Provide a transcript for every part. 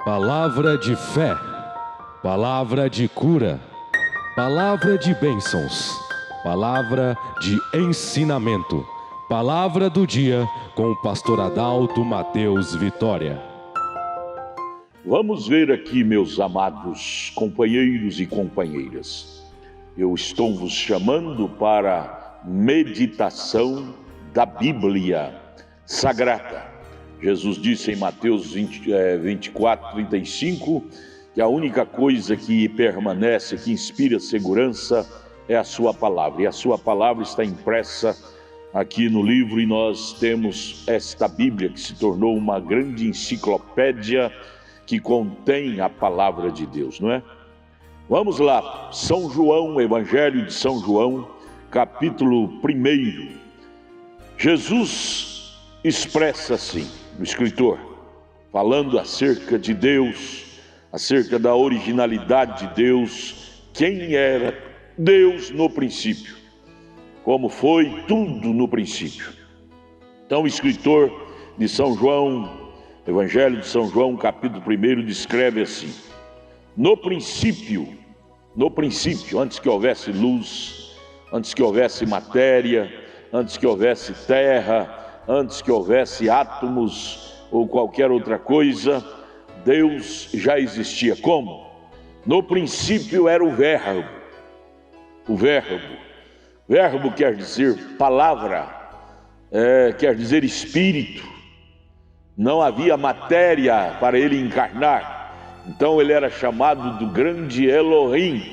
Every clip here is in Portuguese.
Palavra de fé, palavra de cura, palavra de bênçãos, palavra de ensinamento, palavra do dia com o pastor Adalto Mateus Vitória. Vamos ver aqui, meus amados companheiros e companheiras. Eu estou vos chamando para meditação da Bíblia Sagrada. Jesus disse em Mateus 24:35 que a única coisa que permanece, que inspira segurança é a sua palavra. E a sua palavra está impressa aqui no livro e nós temos esta Bíblia que se tornou uma grande enciclopédia que contém a palavra de Deus, não é? Vamos lá, São João, Evangelho de São João, capítulo 1. Jesus expressa assim, o escritor, falando acerca de Deus, acerca da originalidade de Deus, quem era Deus no princípio, como foi tudo no princípio. Então o escritor de São João, Evangelho de São João, capítulo 1, descreve assim: no princípio, antes que houvesse luz, antes que houvesse matéria, antes que houvesse terra, antes que houvesse átomos ou qualquer outra coisa, Deus já existia. Como? No princípio era o Verbo. O Verbo. Verbo quer dizer palavra, quer dizer espírito. Não havia matéria para ele encarnar. Então ele era chamado do grande Elohim.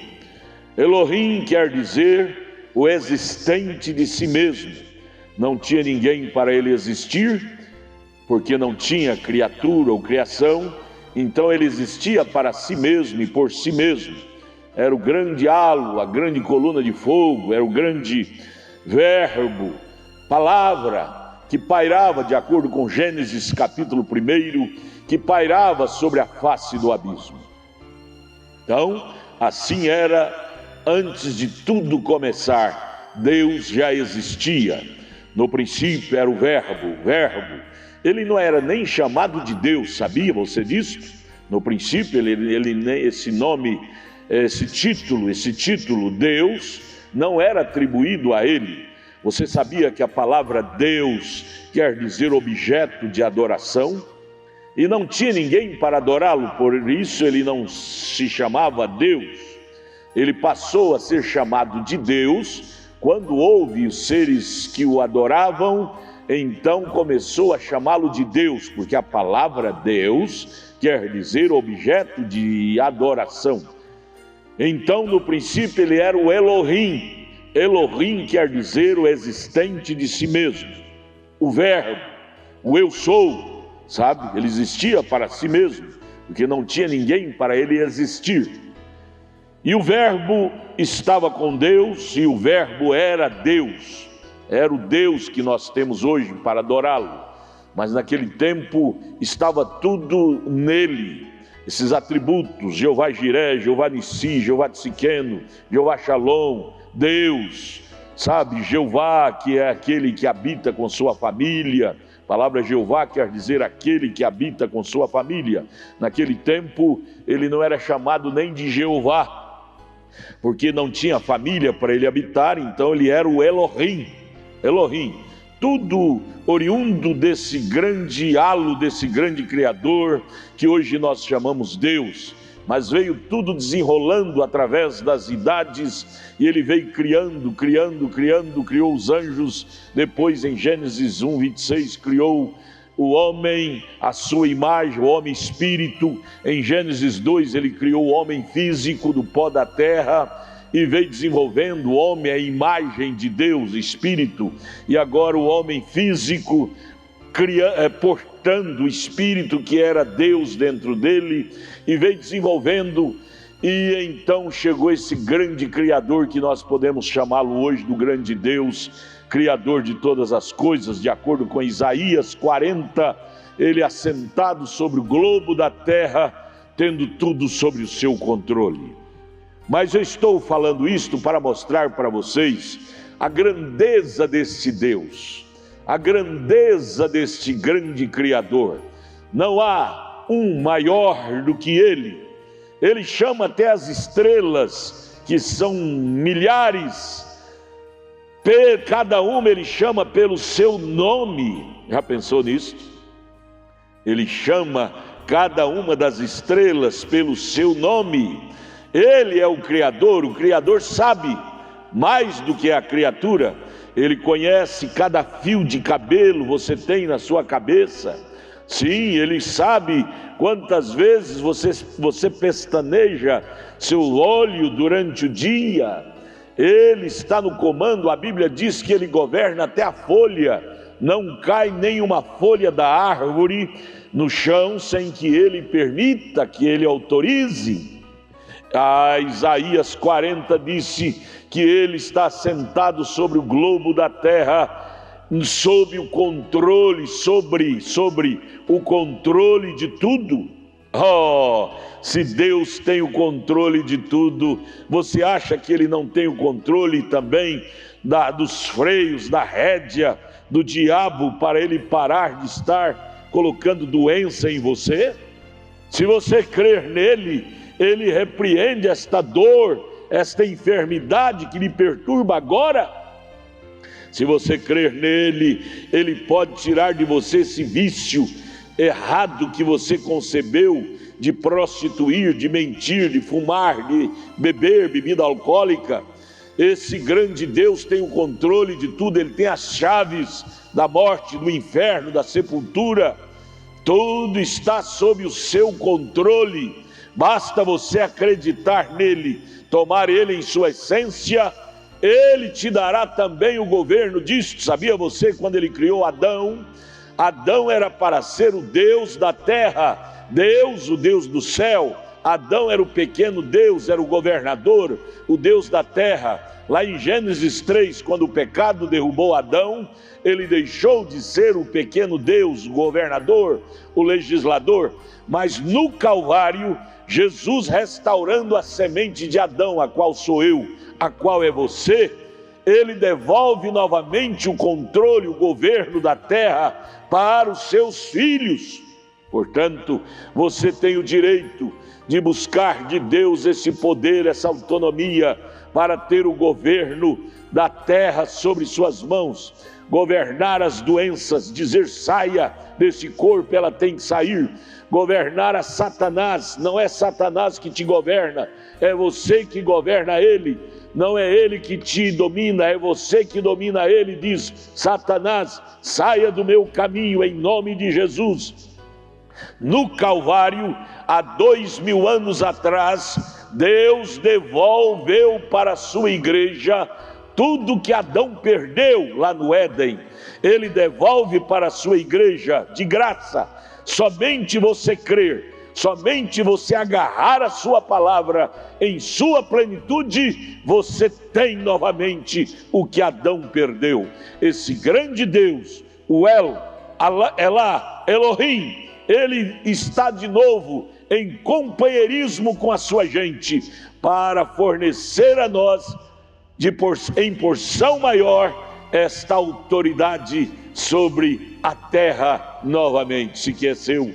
Elohim quer dizer o existente de si mesmo. Não tinha ninguém para ele existir, porque não tinha criatura ou criação, então ele existia para si mesmo e por si mesmo. Era o grande halo, a grande coluna de fogo, era o grande Verbo, palavra, que pairava, de acordo com Gênesis capítulo 1, que pairava sobre a face do abismo. Então, assim era antes de tudo começar, Deus já existia. No princípio era o Verbo. Ele não era nem chamado de Deus, sabia você disso? No princípio, esse nome, esse título Deus, não era atribuído a ele. Você sabia que a palavra Deus quer dizer objeto de adoração? E não tinha ninguém para adorá-lo, por isso ele não se chamava Deus. Ele passou a ser chamado de Deus quando houve os seres que o adoravam, então começou a chamá-lo de Deus, porque a palavra Deus quer dizer objeto de adoração. Então, no princípio, ele era o Elohim. Elohim quer dizer o existente de si mesmo. O Verbo, o eu sou, sabe? Ele existia para si mesmo, porque não tinha ninguém para ele existir. E o Verbo estava com Deus, e o Verbo era Deus. Era o Deus que nós temos hoje para adorá-lo. Mas naquele tempo estava tudo nele. Esses atributos, Jeová Jiré, Jeová Nissi, Jeová Tsiqueno, Jeová Shalom, Deus, sabe? Jeová, que é aquele que habita com sua família. A palavra Jeová quer dizer aquele que habita com sua família. Naquele tempo ele não era chamado nem de Jeová, porque não tinha família para ele habitar, então ele era o Elohim. Tudo oriundo desse grande halo, desse grande Criador, que hoje nós chamamos Deus, mas veio tudo desenrolando através das idades, e ele veio criando, criou os anjos, depois em Gênesis 1:26 criou o homem, a sua imagem, o homem espírito. Em Gênesis 2 ele criou o homem físico do pó da terra e veio desenvolvendo o homem, a imagem de Deus, espírito, e agora o homem físico, portando o espírito que era Deus dentro dele, e veio desenvolvendo, e então chegou esse grande Criador que nós podemos chamá-lo hoje do grande Deus, Criador de todas as coisas, de acordo com Isaías 40, ele assentado sobre o globo da terra, tendo tudo sob o seu controle. Mas eu estou falando isto para mostrar para vocês a grandeza desse Deus, a grandeza deste grande Criador. Não há um maior do que ele. Ele chama até as estrelas, que são milhares, cada uma ele chama pelo seu nome. Já pensou nisso? Ele chama cada uma das estrelas pelo seu nome. Ele é o Criador sabe mais do que a criatura. Ele conhece cada fio de cabelo você tem na sua cabeça. Sim, ele sabe quantas vezes você pestaneja seu olho durante o dia. Ele está no comando. A Bíblia diz que ele governa até a folha. Não cai nenhuma folha da árvore no chão sem que ele permita, que ele autorize. Isaías 40 disse que ele está sentado sobre o globo da terra, sob o controle, sobre o controle de tudo. Oh, se Deus tem o controle de tudo, você acha que ele não tem o controle também dos freios, da rédea do diabo, para ele parar de estar colocando doença em você? Se você crer nele, ele repreende esta dor, esta enfermidade que lhe perturba agora. Se você crer nele, ele pode tirar de você esse vício errado que você concebeu, de prostituir, de mentir, de fumar, de beber bebida alcoólica. Esse grande Deus tem o controle de tudo. Ele tem as chaves da morte, do inferno, da sepultura. Tudo está sob o seu controle. Basta você acreditar nele, tomar ele em sua essência. Ele te dará também o governo disto. Sabia você, quando ele criou Adão, Adão era para ser o Deus da terra, Deus, o Deus do céu. Adão era o pequeno Deus, era o governador, o Deus da terra. Lá em Gênesis 3, quando o pecado derrubou Adão, ele deixou de ser o pequeno Deus, o governador, o legislador. Mas no Calvário, Jesus, restaurando a semente de Adão, a qual sou eu, a qual é você, ele devolve novamente o controle, o governo da terra para os seus filhos. Portanto, você tem o direito de buscar de Deus esse poder, essa autonomia, para ter o governo da terra sobre suas mãos, governar as doenças, dizer saia desse corpo, ela tem que sair. Governar a Satanás, não é Satanás que te governa, é você que governa ele. Não é ele que te domina, é você que domina ele. Diz: Satanás, saia do meu caminho em nome de Jesus. No Calvário, há 2000 anos atrás, Deus devolveu para a sua igreja tudo que Adão perdeu lá no Éden. Ele devolve para a sua igreja de graça. Somente você crer, somente você agarrar a sua palavra em sua plenitude, você tem novamente o que Adão perdeu. Esse grande Deus, o Elohim, ele está de novo em companheirismo com a sua gente, para fornecer a nós, em porção maior, esta autoridade sobre a terra novamente. Se que é seu,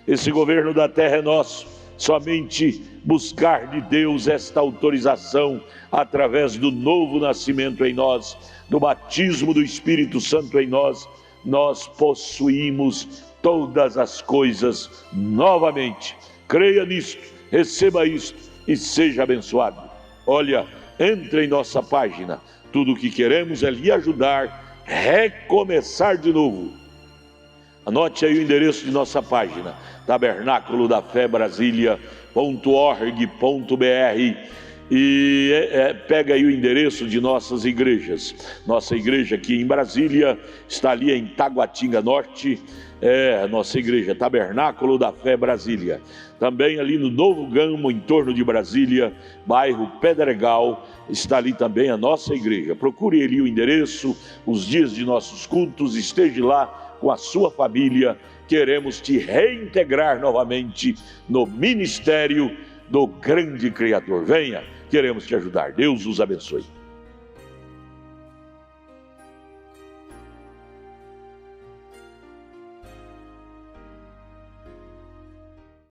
esse governo da terra é nosso. Somente buscar de Deus esta autorização através do novo nascimento em nós, do batismo do Espírito Santo em nós, nós possuímos todas as coisas novamente. Creia nisto, receba isto e seja abençoado. Olha, entre em nossa página. Tudo o que queremos é lhe ajudar a recomeçar de novo. Anote aí o endereço de nossa página: tabernáculo da fé Brasília.org.br, e pega aí o endereço de nossas igrejas. Nossa igreja aqui em Brasília está ali em Taguatinga Norte, a nossa igreja Tabernáculo da Fé Brasília. Também ali no Novo Gamo, em torno de Brasília, bairro Pedregal, está ali também a nossa igreja. Procure ali o endereço, os dias de nossos cultos, esteja lá com a sua família. Queremos te reintegrar novamente no ministério do grande Criador. Venha, queremos te ajudar. Deus os abençoe.